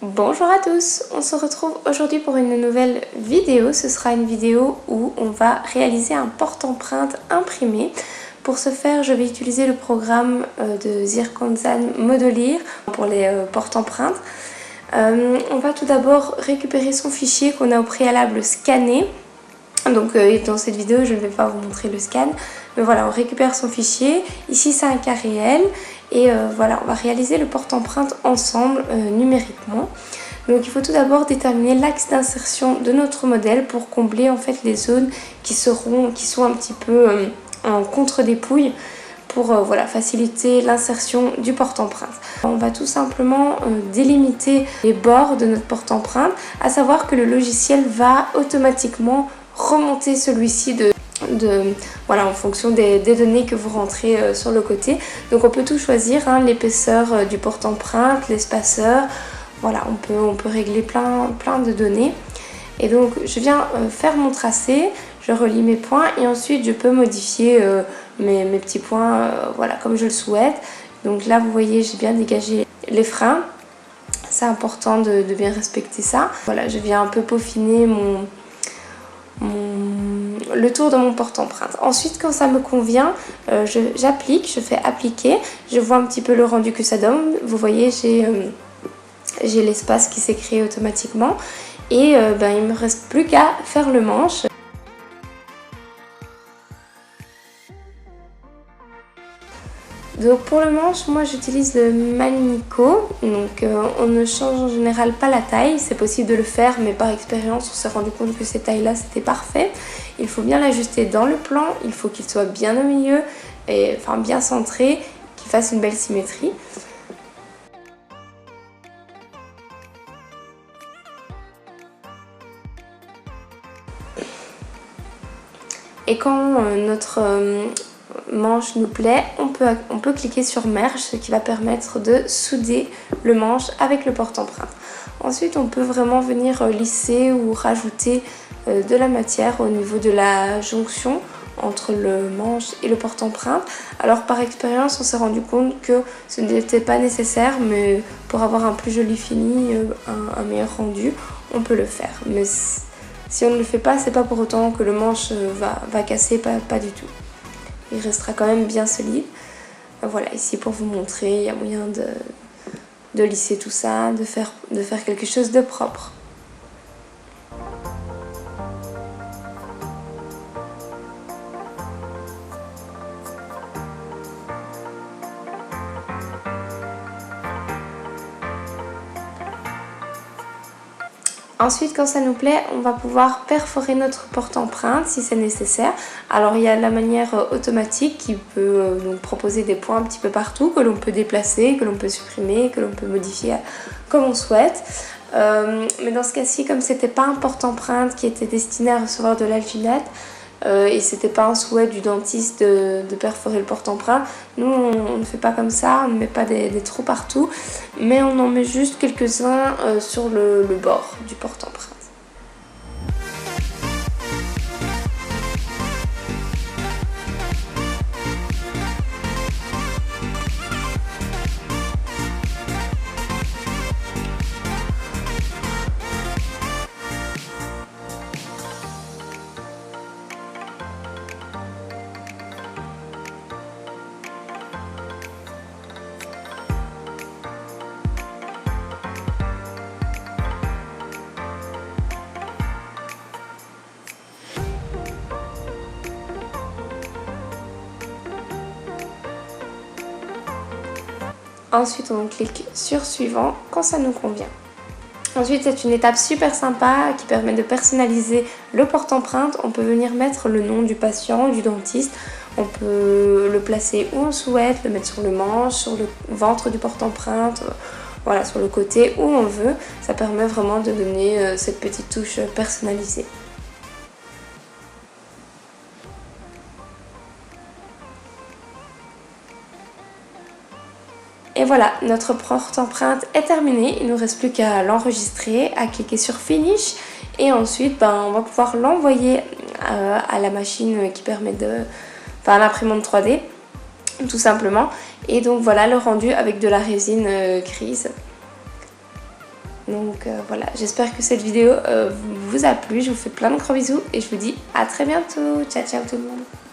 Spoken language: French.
Bonjour à tous, on se retrouve aujourd'hui pour une nouvelle vidéo. Ce sera une vidéo où on va réaliser un porte-empreinte imprimé. Pour ce faire, je vais utiliser le programme de Zirconzan Modelir pour les porte-empreintes. On va tout d'abord récupérer son fichier qu'on a au préalable scanné. Donc dans cette vidéo, je ne vais pas vous montrer le scan, mais voilà, on récupère son fichier. Ici, c'est un cas réel. Et voilà, on va réaliser le porte-empreinte ensemble numériquement. Donc il faut tout d'abord déterminer l'axe d'insertion de notre modèle pour combler en fait les zones qui sont un petit peu en contre-dépouille pour voilà, faciliter l'insertion du porte-empreinte. On va tout simplement délimiter les bords de notre porte-empreinte, à savoir que le logiciel va automatiquement remonter celui-ci voilà, en fonction des données que vous rentrez sur le côté. Donc on peut tout choisir, hein, l'épaisseur du porte-empreinte, l'espaceur, voilà, on peut régler plein de données. Et donc je viens faire mon tracé, je relie mes points et ensuite je peux modifier mes petits points voilà, comme je le souhaite. Donc là vous voyez, j'ai bien dégagé les freins, c'est important de bien respecter ça. Voilà, je viens un peu peaufiner le tour de mon porte-empreinte. Ensuite, quand ça me convient, j'applique, je fais appliquer, je vois un petit peu le rendu que ça donne. Vous voyez, j'ai l'espace qui s'est créé automatiquement et il ne me reste plus qu'à faire le manche. Donc pour le manche, moi j'utilise le Manico, donc on ne change en général pas la taille, c'est possible de le faire mais par expérience on s'est rendu compte que ces tailles là c'était parfait. Il faut bien l'ajuster dans le plan, il faut qu'il soit bien au milieu, et enfin bien centré, qu'il fasse une belle symétrie. Et quand notre manche nous plaît, on peut cliquer sur Merge, ce qui va permettre de souder le manche avec le porte-empreinte. Ensuite, on peut vraiment venir lisser ou rajouter de la matière au niveau de la jonction entre le manche et le porte-empreinte. Alors par expérience, on s'est rendu compte que ce n'était pas nécessaire, mais pour avoir un plus joli fini, un meilleur rendu, on peut le faire. Mais si on ne le fait pas, c'est pas pour autant que le manche va casser, pas du tout. Il restera quand même bien solide. Voilà, ici pour vous montrer, il y a moyen de lisser tout ça, de faire quelque chose de propre. Ensuite, quand ça nous plaît, on va pouvoir perforer notre porte-empreinte si c'est nécessaire. Alors, il y a la manière automatique qui peut nous proposer des points un petit peu partout, que l'on peut déplacer, que l'on peut supprimer, que l'on peut modifier comme on souhaite. Mais dans ce cas-ci, comme c'était pas un porte-empreinte qui était destiné à recevoir de l'alginate, et c'était pas un souhait du dentiste de perforer le porte-empreinte, nous on ne fait pas comme ça, on ne met pas des trous partout, mais on en met juste quelques-uns sur le bord du porte-empreinte. Ensuite, on clique sur suivant quand ça nous convient. Ensuite, c'est une étape super sympa qui permet de personnaliser le porte-empreinte. On peut venir mettre le nom du patient, du dentiste. On peut le placer où on souhaite, le mettre sur le manche, sur le ventre du porte-empreinte, voilà, sur le côté, où on veut. Ça permet vraiment de donner cette petite touche personnalisée. Et voilà, notre porte-empreinte est terminée. Il ne nous reste plus qu'à l'enregistrer, à cliquer sur Finish. Et ensuite, on va pouvoir l'envoyer à la machine qui permet de... Enfin, à l'imprimante 3D tout simplement. Et donc voilà le rendu avec de la résine grise. Donc voilà, j'espère que cette vidéo vous a plu. Je vous fais plein de gros bisous et je vous dis à très bientôt. Ciao ciao tout le monde.